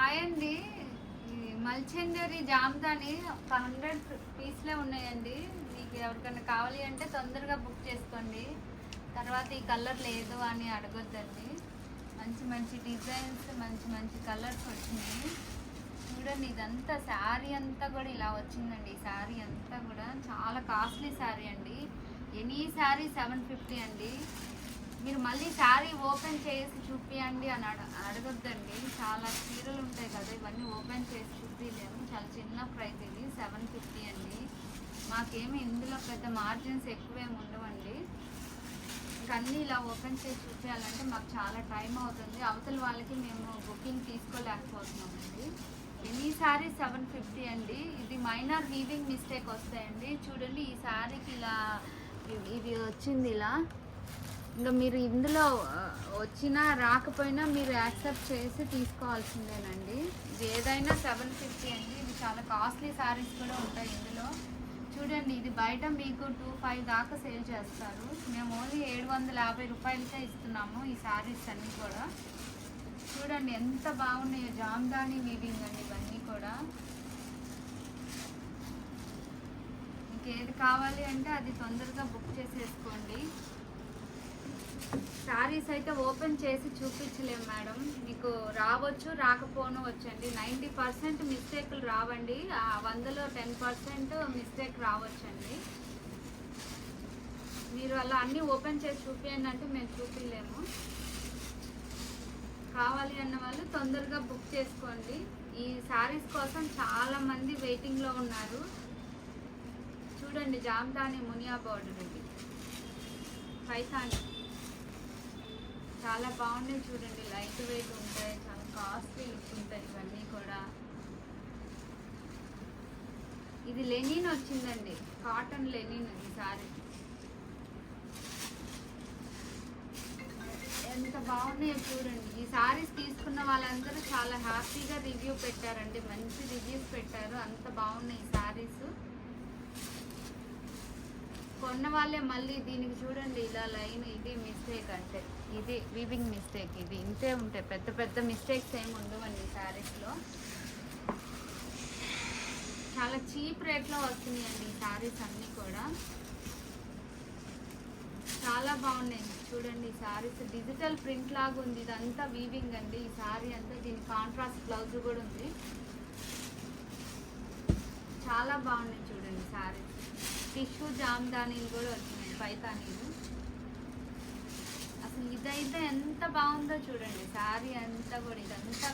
Hi అండి. ఈ మల్చందరి జామ్దాని ఒక 100 పీస్లే ఉన్నాయండి. మీకు ఎవరికైనా కావాలి అంటే తొందరగా బుక్ చేసుకోండి. తర్వాత ఈ కలర్ లేదు అని అడగొద్దండి. మంచి మంచి డిజైన్స్, మంచి మంచి కలర్స్ వచ్చినాయి. చూడండి, ఇదంతా శారీ అంతా కూడా ఇలా వచ్చిందండి. ఈ శారీ అంతా కూడా చాలా కాస్ట్లీ శారీ అండి. ఎనీ శారీ 750 అండి. మీరు మళ్ళీ శారీ ఓపెన్ చేసి చూపియండి అని అడగొద్దండి. చాలా చీరలు ఉంటాయి కదా, ఇవన్నీ ఓపెన్ చేసి చూపించలేము. చాలా చిన్న ప్రైస్, ఇది 750 అండి. మాకేమి ఇందులో పెద్ద మార్జిన్స్ ఎక్కువేమి ఉండవండి. ఇంకా అన్నీ ఇలా ఓపెన్ చేసి చూపించాలంటే మాకు చాలా టైం అవుతుంది. అవతల వాళ్ళకి మేము బుకింగ్ తీసుకోలేకపోతున్నామండి. ఎనీ శారీ 750 అండి. ఇది మైనర్ వీవింగ్ మిస్టేక్ వస్తాయండి. చూడండి, ఈ శారీకి ఇలా ఇది వచ్చింది ఇలా. ఇంకా మీరు ఇందులో వచ్చినా రాకపోయినా మీరు యాక్సెప్ట్ చేసి తీసుకోవాల్సిందేనండి. ఇది ఏదైనా 750 అండి. ఇది చాలా కాస్ట్లీ శారీస్ కూడా ఉంటాయి ఇందులో. చూడండి, ఇది బయట మీకు 25 దాకా సేల్ చేస్తారు. మేము ఓన్లీ 750 రూపాయలకే ఇస్తున్నాము ఈ శారీస్ అన్నీ కూడా. చూడండి ఎంత బాగున్నాయో, జామ్దాని వీవింగ్ అండి ఇవన్నీ కూడా. మీకు ఏది కావాలి అంటే అది తొందరగా బుక్ చేసేసుకోండి. శారీస్ అయితే ఓపెన్ చేసి చూపించలేము మేడం. మీకు రావచ్చు, రాకపోను వచ్చండి. 90% మిస్టేక్లు రావండి. 100లో 10% మిస్టేక్ రావచ్చండి. మీరు అలా అన్నీ ఓపెన్ చేసి చూపించండి అంటే మేము చూపించలేము. కావాలి అన్న వాళ్ళు తొందరగా బుక్ చేసుకోండి. ఈ శారీస్ కోసం చాలామంది వెయిటింగ్లో ఉన్నారు. చూడండి, జామ్దాని మునియా బార్డర్, ఇది పైతాని చాలా బాగున్నాయి. చూడండి, లైట్ వెయిట్ ఉంటాయి, చాలా కాస్ట్లీ లుక్ ఉంటాయి ఇవన్నీ కూడా. ఇది లెనిన్ వచ్చిందండి, కాటన్ లెనిన్ ఈ సారీ. ఎంత బాగున్నాయో చూడండి. ఈ సారీస్ తీసుకున్న వాళ్ళందరూ చాలా హ్యాపీగా రివ్యూ పెట్టారండి, మంచి రివ్యూస్ పెట్టారు. అంత బాగున్నాయి ఈ సారీస్. కొన్న వాళ్ళే మళ్ళీ దీనికి చూడండి ఇలా లైన్, ఇది మిస్టేక్ అంటే ఇది వీవింగ్ మిస్టేక్. ఇది ఇంతే ఉంటాయి, పెద్ద పెద్ద మిస్టేక్స్ ఏమి ఉండవండి ఈ శారీస్లో. చాలా చీప్ రేట్లో వస్తున్నాయండి ఈ శారీస్ అన్నీ కూడా. చాలా బాగున్నాయి చూడండి. ఈ శారీస్ డిజిటల్ ప్రింట్ లాగా ఉంది, ఇదంతా వీవింగ్ అండి ఈ శారీ అంతా. దీని కాంట్రాస్ట్ బ్లౌజ్ కూడా ఉంది. చాలా బాగున్నాయి చూడండి శారీస్. టిష్యూ జామ్దానీలు కూడా వచ్చినాయి, పైతానీలు. అసలు ఇదైతే ఎంత బాగుందో చూడండి శారీ అంతా కూడా. ఇదంతా